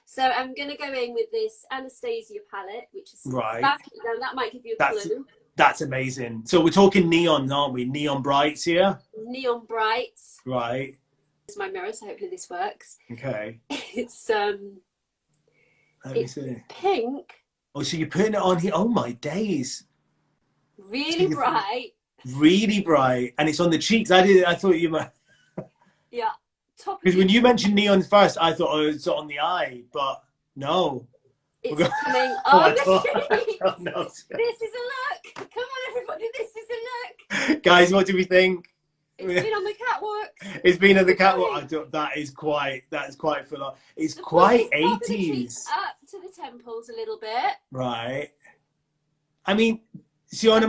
So I'm going to go in with this Anastasia palette, which is Right. now that might give you a That's clue. that's amazing. So we're talking neon, aren't we? Neon brights here. Neon Brights. Right. It's my mirror, so hopefully this works. Okay. It's Let me it's see. pink, Oh, so you're putting it on here. Oh my days. So really bright. really bright, and it's on the cheeks. I thought you might. Yeah, top of Because your. when you mentioned neon first, I thought, oh, it's on the eye, but no. It's coming Oh, on I the thought, cheek. oh, no. This is a look. Come on, everybody. This is a look. Guys, what do we think? It's been on the catwalk. It's been at the Keep catwalk. going. I thought that's quite full on. It's The point quite is top of the cheeks 80s. up to the temples a little bit. Right. I mean, Siona,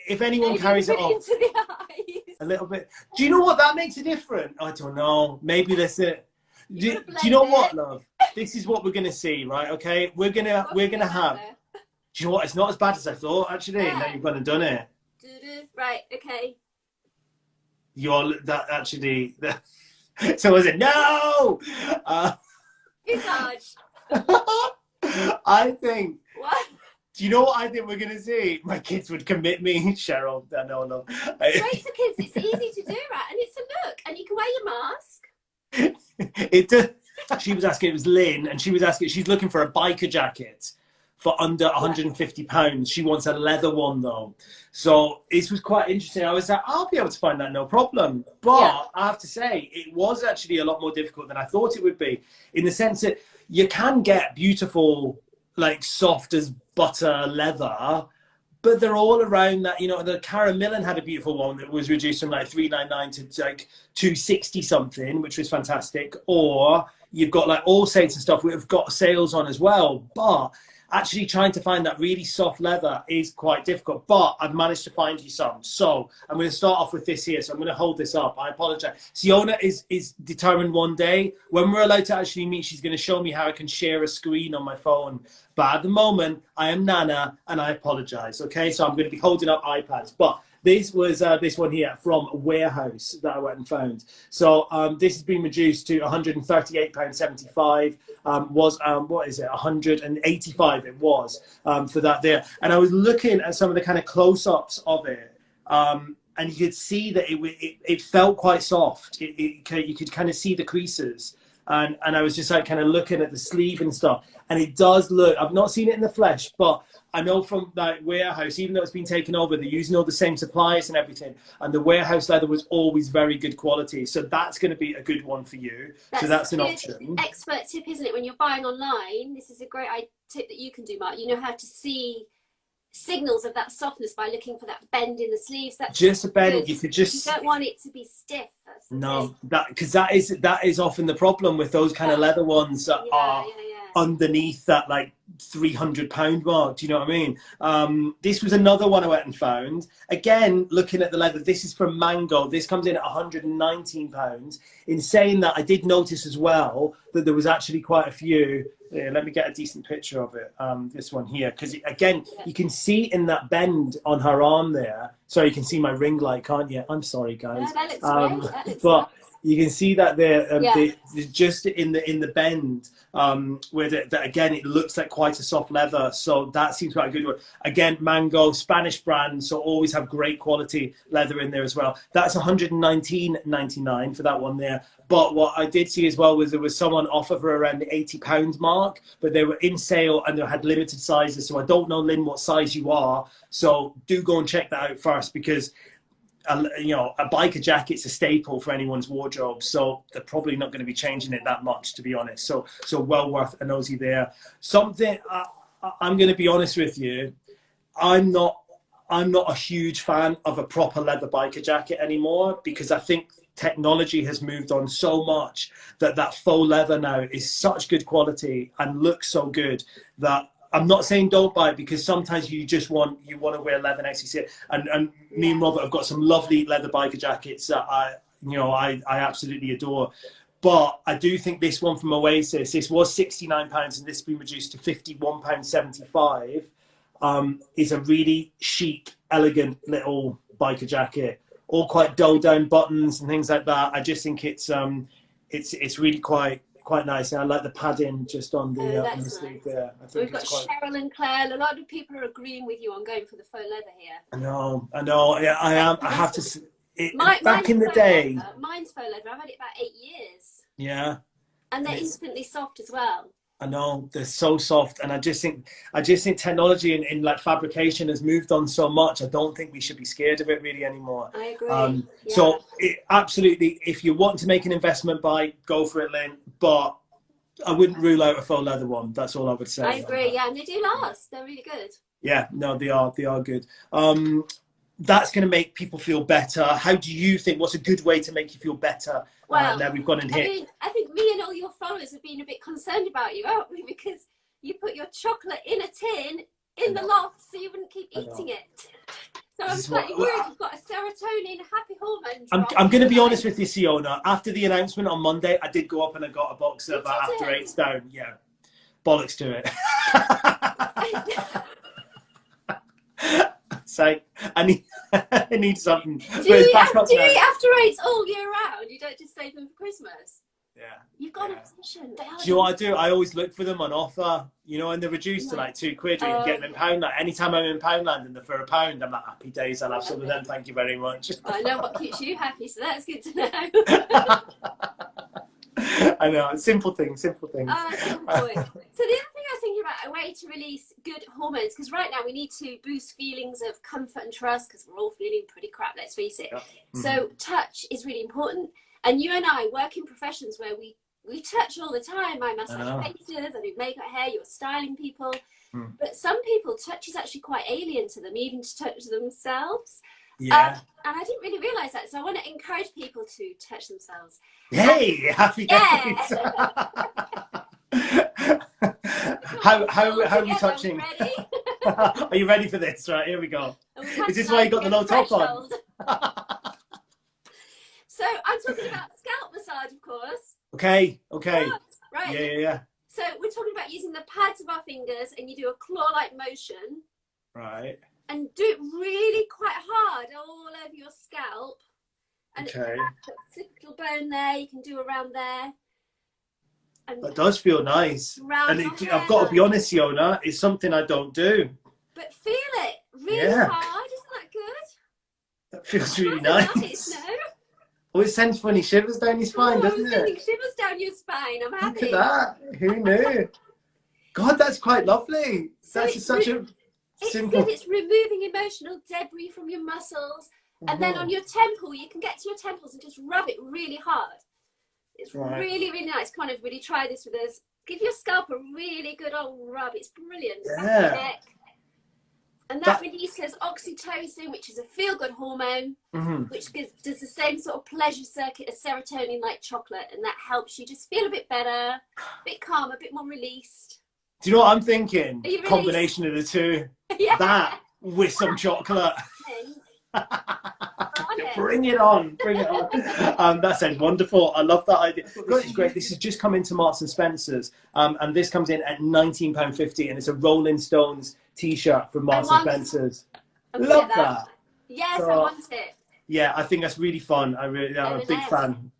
if anyone Maybe carries put it it off into the eyes. a little bit, do you know what that makes a difference? I don't know. Maybe that's it. You Do gotta you know blend what, it. love? This is what we're gonna see, right? Okay, we're gonna have. Remember. Do you know what? It's not as bad as I thought. Actually, Yeah. now you've gone and done it. Right. Okay. You're that actually. So was it no? Visage. I think. What? Do you know what I think we're gonna see? My kids would commit me, Cheryl. No. Great for kids. It's easy to do, right? And it's a look, and you can wear your mask. It does. She was asking. It was Lynn, and she was asking. She's looking for a biker jacket for under £150. She wants a leather one though. So this was quite interesting. I was like, I'll be able to find that, no problem. But Yeah. I have to say, it was actually a lot more difficult than I thought it would be, in the sense that you can get beautiful, like soft as butter leather, but they're all around that. You know, the Cara Millen had a beautiful one that was reduced from like 399 to like 260 something, which was fantastic. Or you've got like All Saints and stuff we've got sales on as well. But actually trying to find that really soft leather is quite difficult, but I've managed to find you some. So I'm going to start off with this here. So I'm going to hold this up. I apologize. Siona is determined one day when we're allowed to actually meet, she's going to show me how I can share a screen on my phone. But at the moment, I am Nana, and I apologize. Okay, so I'm going to be holding up iPads. But this was this one here from Warehouse that I went and found. So this has been reduced to £138.75. Was what is it, 185 it was for that there. And I was looking at some of the kind of close-ups of it, and you could see that it felt quite soft. You could kind of see the creases. And I was just like kind of looking at the sleeve and stuff, and it does look, I've not seen it in the flesh, but I know from that Warehouse, even though it's been taken over, they're using all the same suppliers and everything, and the Warehouse leather was always very good quality. So that's going to be a good one for you. So that's an option. Expert tip, isn't it? When you're buying online, this is a great tip that you can do, Mark. You know how to see signals of that softness by looking for that bend in the sleeves. That's just a bend. good. You could just, you don't want it to be stiff. No, because that is often the problem with those kind of leather ones that are underneath that like £300 mark. Do you know what I mean? This was another one I went and found. Again, looking at the leather, this is from Mango. This comes in at £119. In saying that, I did notice as well that there was actually quite a few. Yeah, let me get a decent picture of it. This one here, because again, you can see in that bend on her arm there. Sorry, you can see my ring light, can't you? I'm sorry, guys. Yeah, that looks great. That looks but nice. you can see that there, just in the bend, where that again, it looks like quite a soft leather. So that seems quite a good one. Again, Mango, Spanish brand, so always have great quality leather in there as well. That's £119.99 for that one there. But what I did see as well was there was someone offer for around the £80 mark, but they were in sale and they had limited sizes. So I don't know, Lynn, what size you are. So do go and check that out first, because you know, a biker jacket's a staple for anyone's wardrobe, so they're probably not going to be changing it that much, to be honest. So well worth a nosy there. Something I'm going to be honest with you, I'm not a huge fan of a proper leather biker jacket anymore, because I think technology has moved on so much that faux leather now is such good quality and looks so good that I'm not saying don't buy it, because sometimes you just want to wear leather next to it. And me and Robert have got some lovely leather biker jackets that I absolutely adore. But I do think this one from Oasis, this was £69 and this has been reduced to £51.75, is a really chic, elegant little biker jacket. All quite dull down buttons and things like that. I just think it's really quite quite nice. And I like the padding just on the That's sleeve nice. there. I So we've think got it's quite. Cheryl and Claire. A lot of people are agreeing with you on going for the faux leather here. I know. Yeah, I am. I have to. Back in the day. Mine's faux leather. I've had it about 8 years. Yeah. And they're instantly soft as well. I know, they're so soft, and I just think technology in like fabrication has moved on so much. I don't think we should be scared of it really anymore. I agree. So absolutely, if you want to make an investment buy, go for it, Lynn. But I wouldn't rule out a faux leather one. That's all I would say. I agree. Yeah, and they do last. They're really good. Yeah, no, they are good. That's going to make people feel better. How do you think? What's a good way to make you feel better? Well, now we've gone and hit. I mean, I think me and all your followers have been a bit concerned about you, aren't we? Because you put your chocolate in a tin in the loft so you wouldn't keep eating it. So I'm slightly worried you've got a serotonin happy hormone drop. I'm going to be honest with you, Siona. After the announcement on Monday, I did go up and I got a box of After Eights down. Yeah, bollocks to it. So I need something. Do you eat After Eights all year round? You don't just save them for Christmas? Yeah. You've got an obsession. Do you know what I do? I always look for them on offer, and they're reduced to like £2. You can get them in Poundland. Anytime I'm in Poundland and they're for £1, I'm like, happy days, I'll have some of them, thank you very much. I know what keeps you happy, so that's good to know. I know, simple things. Simple point. So the other thing I was thinking about, a way to release good hormones, because right now we need to boost feelings of comfort and trust, because we're all feeling pretty crap, let's face it. Yep. So touch is really important. And you and I work in professions where we touch all the time. I massage faces, I do makeup, hair, you're styling people. But some people, touch is actually quite alien to them, even to touch themselves. Yeah. And I didn't really realise that, so I want to encourage people to touch themselves. Hey, happy days! How are we touching? Are you ready for this? Right, here we go. Is this why you got the low top on? So I'm talking about scalp massage, of course. Okay. Right. Yeah. So we're talking about using the pads of our fingers, and you do a claw-like motion. Right. And do it really quite hard all over your scalp. And okay. It's a little bone there, you can do around there. And that does feel nice. And I've got to be honest, Siona, it's something I don't do. But feel it really hard, isn't that good? That feels really nice. No? Oh, it sends funny shivers down your spine, doesn't it? Sending shivers down your spine, I'm happy. Look at that, who knew? God, that's quite lovely. So that's such a simple... It's removing emotional debris from your muscles. And then on your temple, you can get to your temples and just rub it really hard. It's really, really nice. Come on, everybody, try this with us. Give your scalp a really good old rub. It's brilliant. Yeah. And that releases oxytocin, which is a feel-good hormone, which does the same sort of pleasure circuit as serotonin, like chocolate. And that helps you just feel a bit better, a bit calm, a bit more released. Do you know what I'm thinking? Combination of the two. Yeah. That with some chocolate. Bring it on. That sounds wonderful. I love that idea. This is great. This has just come into Marks and Spencer's, and this comes in at £19.50, and it's a Rolling Stones t-shirt from Marks and Spencer's. Love that. Yes, I want it. Yeah, I think that's really fun. I'm a big fan.